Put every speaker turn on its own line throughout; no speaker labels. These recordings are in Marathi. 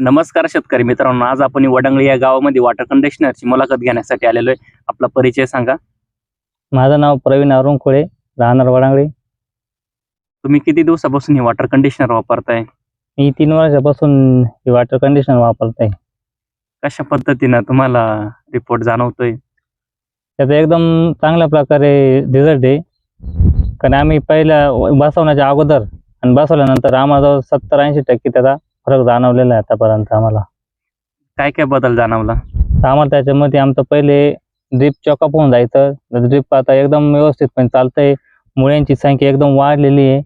नमस्कार शेतकरी मित्रांनो, आज आपण वडंगळी या गावामध्ये वॉटर कंडिशनरची मुलाखत घेण्यासाठी आलेलो आहे. आपला परिचय सांगा.
माझं नाव प्रवीण अरुणखोळे, राहणार वडांगळी.
तुम्ही किती दिवसापासून हे वॉटर कंडिशनर वापरताय?
मी 3 वर्षापासून हे वॉटर कंडिशनर वापरत आहे.
कशा पद्धतीनं तुम्हाला रिपोर्ट जाणवतोय?
त्याचा एकदम चांगल्या प्रकारे रिझल्ट आहे. कारण आम्ही पहिल्या बसवण्याच्या अगोदर आणि बसवल्यानंतर आम्हाला जवळ 70-80% त्याचा फरक जाणवलेला आहे आतापर्यंत आम्हाला.
काय काय बदल जाणवला?
तर आम्हाला त्याच्यामध्ये आमचं पहिले ड्रीप चॉकअप होऊन जायचं. ड्रीप आता एकदम व्यवस्थितपणे चालतंय. मुळ्यांची संख्या एकदम वाढलेली आहे.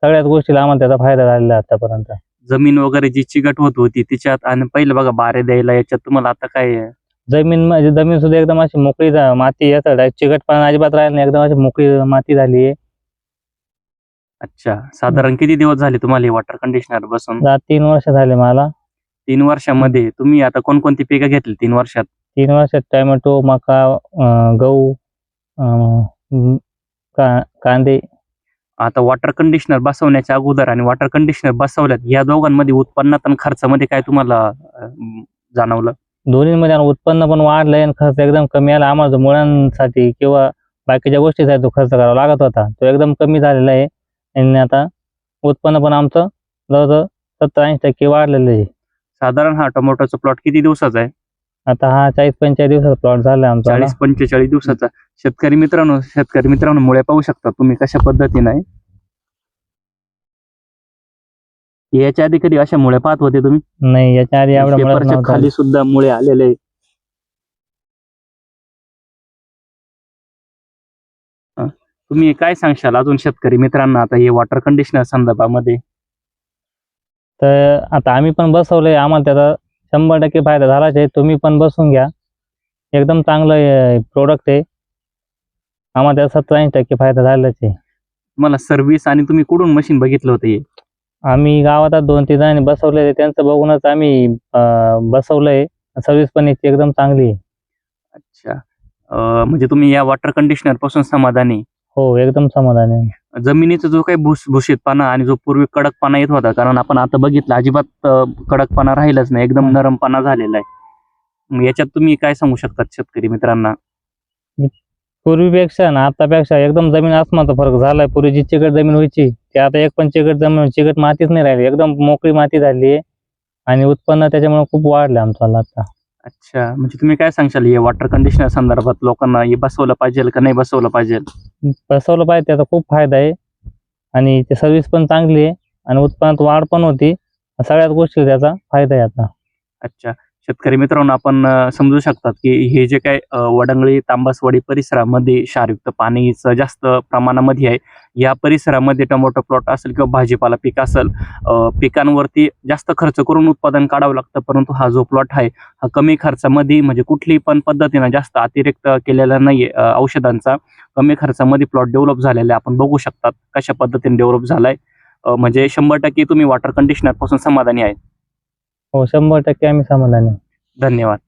सगळ्याच गोष्टीला आम्हाला त्याचा फायदा झालेला आहे आतापर्यंत.
जमीन वगैरे जी चिकट होत होती तिच्यात आणि पहिलं बघा बारे द्यायला याच्यात तुम्हाला आता काय आहे?
जमीन सुद्धा एकदम अशी मोकळी माती याचा चिकटपणा अजिबात राहिला नाही. एकदम अशी मोकळी माती झाली आहे.
अच्छा, साधारण किती दिवस झाले तुम्हाला हे वॉटर कंडिशनर बसून?
3 वर्ष झाले मला.
3 वर्षामध्ये तुम्ही आता कोणकोणती पिकं घेतली 3 वर्षात?
3 वर्षात टोमॅटो, मका, गहू, कांदे.
आता वॉटर कंडिशनर बसवण्याच्या अगोदर आणि वॉटर कंडिशनर बसवल्यात या दोघांमध्ये उत्पन्नात आणि खर्चामध्ये काय तुम्हाला जाणवलं?
दोन्हीमध्ये उत्पन्न पण वाढलंय आणि खर्च एकदम कमी आला. आम्हाला जो मुळांसाठी किंवा बाकीच्या गोष्टीसाठी जो खर्च करावा लागत होता तो एकदम कमी झालेला आहे. आणि आता उत्पन्न पण आमचं जवळजवळ 70-80% वाढलेलं आहे.
साधारण हा टोमॅटोचा प्लॉट किती दिवसाचा आहे?
आता हा 40-45 दिवसाचा प्लॉट झाला आमचा.
40-45 दिवसाचा. शेतकरी मित्रांनो मुळे पाहू शकता तुम्ही कशा पद्धतीने आहे. याच्या आधी कधी अशा मुळे पाहत होते तुम्ही?
नाही, याच्या आधी एवढा मुळा
पेपरच्या
नव्हता.
खाली सुद्धा मुळे आलेले आहे. तुम्ही काय सांगशाल अजून शेतकरी मित्रांना आता हे वॉटर कंडिशनर संदर्भामध्ये?
तर आता आम्ही पण बसवलंय. आम्हाला त्याचा 100% फायदा झालाच आहे. तुम्ही पण बसून घ्या. एकदम चांगलं प्रोडक्ट आहे. आम्हाला त्याचा 70-80% फायदा झालाच आहे.
तुम्हाला सर्व्हिस आणि तुम्ही कुठून मशीन बघितलं होतं हे?
आम्ही गावात 2-3 जणांनी बसवलेले, त्यांचं बघूनच आम्ही बसवलंय. सर्व्हिस पण याची एकदम चांगली आहे.
अच्छा, म्हणजे तुम्ही या वॉटर कंडिशनर पासून समाधानी?
हो, एकदम समाधानी आहे.
जमिनीचा जो काही भुसभुशीतपणा आणि जो पूर्वी कडकपणा येत होता, कारण आपण आता बघितलं अजिबात कडकपणा राहिलाच नाही, एकदम नरमपणा झालेला आहे. मग याच्यात तुम्ही काय सांगू शकतात शेतकरी मित्रांना?
पूर्वीपेक्षा ना आतापेक्षा एकदम जमीन आसमानाचा फरक झालाय. पूर्वी जी चिकट जमीन व्हायची ती आता एक पण चिकट मातीच नाही राहिली. एकदम मोकळी माती झाली आहे आणि उत्पन्न त्याच्यामुळे खूप वाढलं आमचं आता.
अच्छा, म्हणजे तुम्ही काय सांगशाल या वॉटर कंडिशनर संदर्भात लोकांना हे बसवलं पाहिजे का नाही बसवलं पाहिजे?
बसवलं पाहिजे, त्याचा खूप फायदा आहे आणि ते सर्व्हिस पण चांगली आहे आणि उत्पन्नात वाढ पण होती. सगळ्याच गोष्टी त्याचा फायदा आहे आता.
अच्छा, शेतकरी मित्रांनो आपण समजू शकतात की हे जे काय वडंगळी तांबासवाडी परिसरामध्ये क्षारयुक्त पाणीचं जास्त प्रमाणामध्ये आहे. या परिसरामध्ये टोमॅटो प्लॉट असेल किंवा भाजीपाला पीक असेल, पिकांवरती जास्त खर्च करून उत्पादन काढावं लागतं. परंतु हा जो प्लॉट आहे हा कमी खर्चामध्ये, म्हणजे कुठलीही पण पद्धतीनं जास्त अतिरिक्त केलेला नाही औषधांचा, कमी खर्चामध्ये प्लॉट डेव्हलप झालेला आहे. आपण बघू शकतात कशा पद्धतीने डेव्हलप झालाय. म्हणजे 100% तुम्ही वॉटर कंडिशनर पासून समाधानी आहे?
हो, 100% आम्ही समाधानी आहे.
धन्यवाद.